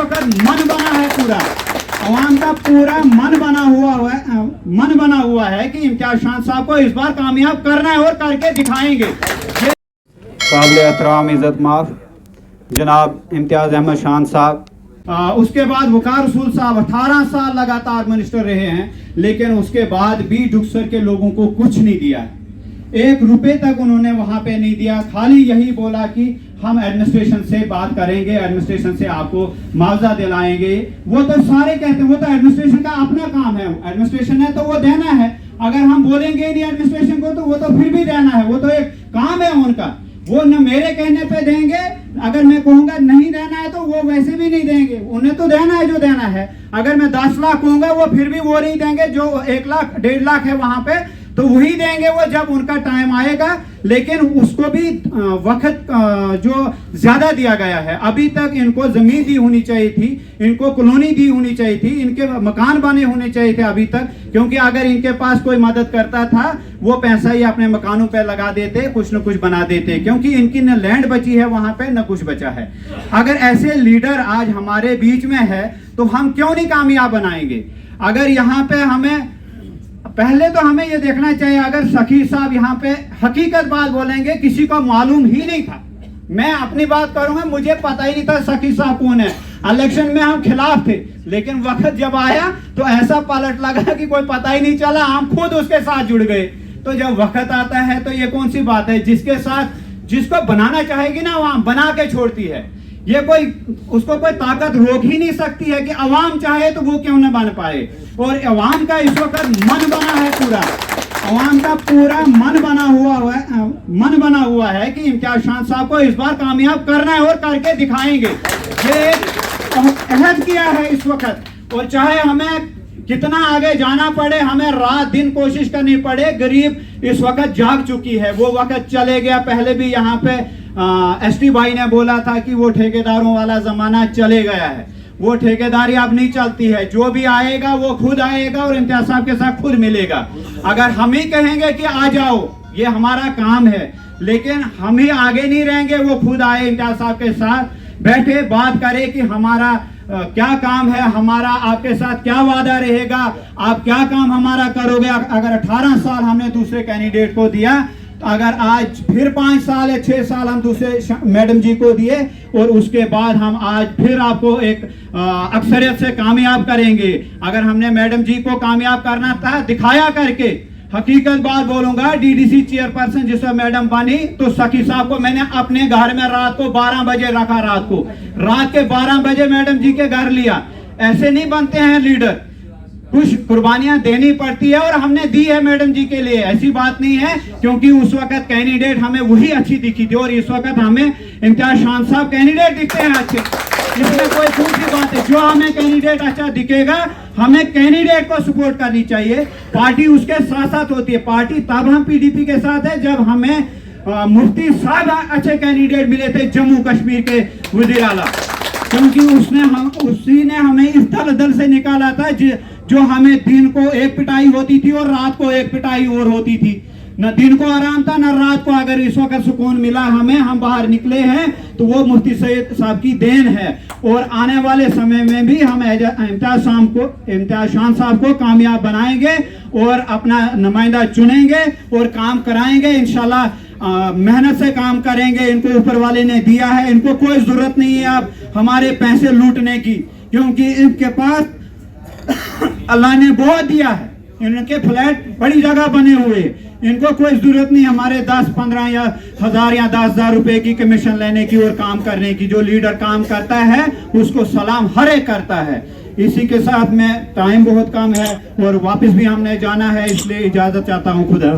वक्त मन बना है, पूरा अवाम का पूरा मन बना हुआ है कि इम्तियाज शान साहब को इस बार कामयाब करना है और करके दिखाएंगे। काबिल एहतराम इज़्ज़त माफ जनाब इम्तियाज अहमद शान साहब, उसके बाद वकार रसूल साहब 18 साल लगातार मिनिस्टर रहे हैं, लेकिन उसके बाद भी डुक्सर के लोगों को कुछ नहीं दिया है, 1 रुपए तक उन्होंने वहां पे नहीं दिया। खाली यही बोला कि हम एडमिनिस्ट्रेशन से बात करेंगे, एडमिनिस्ट्रेशन से आपको मुआवजा दिलाएंगे। वो तो सारे कहते हैं, वो तो एडमिनिस्ट्रेशन का अपना काम है, एडमिनिस्ट्रेशन है तो वो देना है। अगर हम बोलेंगे नहीं एडमिनिस्ट्रेशन को तो वो तो फिर भी देना है, वो तो एक काम है उनका। वो न मेरे कहने पे देंगे, अगर मैं कहूंगा नहीं देना है तो वो वैसे भी नहीं देंगे, उन्हें तो देना है जो देना है। अगर मैं 10 लाख कहूंगा वो फिर भी वो नहीं देंगे, जो 1 लाख 1.5 लाख है वहां पे तो वही देंगे वो जब उनका टाइम आएगा। लेकिन उसको भी वक्त जो ज्यादा दिया गया है, अभी तक इनको जमीन दी होनी चाहिए थी, इनको कॉलोनी दी होनी चाहिए थी, इनके मकान बने होने चाहिए थे अभी तक, क्योंकि अगर इनके पास कोई मदद करता था वो पैसा ही अपने मकानों पे लगा देते, कुछ न कुछ बना देते, क्योंकि इनकी न लैंड बची है वहां पे न कुछ बचा है। अगर ऐसे लीडर आज हमारे बीच में है तो हम क्यों नहीं कामयाब बनाएंगे। अगर यहाँ पे हमें पहले तो हमें ये देखना चाहिए, अगर सखी साहब यहाँ पे हकीकत बात बोलेंगे, किसी को मालूम ही नहीं था। मैं अपनी बात करूंगा, मुझे पता ही नहीं था सखी साहब कौन है। इलेक्शन में हम खिलाफ थे, लेकिन वक्त जब आया तो ऐसा पलट लगा कि कोई पता ही नहीं चला, हम खुद उसके साथ जुड़ गए। तो जब वक्त आता है तो ये कौन सी बात है, जिसके साथ जिसको बनाना चाहेगी ना वहां बना के छोड़ती है। ये कोई उसको कोई ताकत रोक ही नहीं सकती है कि अवाम चाहे तो वो क्यों न बन पाए। और अवाम का इस वक्त मन बना है, पूरा अवाम का पूरा मन बना हुआ है कि इम्तियाज शान साहब को इस बार कामयाब करना है और करके दिखाएंगे। ये अहद किया है इस वक्त, और चाहे हमें कितना आगे जाना पड़े, हमें रात दिन कोशिश करनी पड़े। गरीब इस वक्त जाग चुकी है, वो वक्त चले गया। पहले भी यहाँ पे एसटी भाई ने बोला था कि वो ठेकेदारों वाला जमाना चले गया है, वो ठेकेदारी अब नहीं चलती है। जो भी आएगा वो खुद आएगा और इम्तियाज साहब के साथ खुद मिलेगा। अगर हम ही कहेंगे कि आ जाओ, ये हमारा काम है, लेकिन हम ही आगे नहीं रहेंगे, वो खुद आए इम्तियाज साहब के साथ बैठे बात करे कि हमारा क्या काम है, हमारा आपके साथ क्या वादा रहेगा, आप क्या काम हमारा करोगे। अगर 18 साल हमने दूसरे कैंडिडेट को दिया, तो अगर आज फिर 5 साल या 6 साल हम दूसरे मैडम जी को दिए, और उसके बाद हम आज फिर आपको एक अक्सरियत से कामयाब करेंगे। अगर हमने मैडम जी को कामयाब करना था दिखाया करके, हकीकत बात बोलूंगा, डीडीसी चेयरपर्सन जिस मैडम बनी तो सखी साहब को मैंने अपने घर में रात को 12 बजे रखा, रात के 12 बजे मैडम जी के घर लिया। ऐसे नहीं बनते हैं लीडर, कुछ कुर्बानियां देनी पड़ती है, और हमने दी है मैडम जी के लिए, ऐसी बात नहीं है, क्योंकि उस वक्त कैंडिडेट हमें वही अच्छी दिखी थी और इस वक्त हमें इम्तियाज शान साहब कैंडिडेट दिखते हैं अच्छे। इसमें कोई दूसरी बात है, जो हमें कैंडिडेट अच्छा दिखेगा हमें कैंडिडेट को सपोर्ट करनी चाहिए। पार्टी उसके साथ साथ होती है, पार्टी तब हम पीडीपी के साथ है जब हमें मुफ्ती साहब अच्छे कैंडिडेट मिले थे जम्मू कश्मीर के वजीर आला, क्योंकि उसी ने हमें इस दलदल से निकाला था जो हमें दिन को एक पिटाई होती थी और रात को एक पिटाई और होती थी। न दिन को आराम था न रात को। अगर इस वक्त सुकून मिला हमें, हम बाहर निकले हैं, तो वो मुफ्ती सैयद साहब की देन है। और आने वाले समय में भी हम इम्तियाज शान साहब को कामयाब बनाएंगे और अपना नुमाइंदा चुनेंगे और काम कराएंगे इंशाल्लाह। मेहनत से काम करेंगे, इनको ऊपर वाले ने दिया है, इनको कोई जरूरत नहीं है अब हमारे पैसे लूटने की, क्योंकि इनके पास अल्लाह ने बहुत दिया है। इनके फ्लैट बड़ी जगह बने हुए, इनको कोई जरूरत नहीं हमारे 10-15 या 1000 या 10,000 रुपए की कमीशन लेने की और काम करने की। जो लीडर काम करता है उसको सलाम हर एक करता है। इसी के साथ में टाइम बहुत कम है और वापस भी हमने जाना है, इसलिए इजाजत चाहता हूँ। खुदा।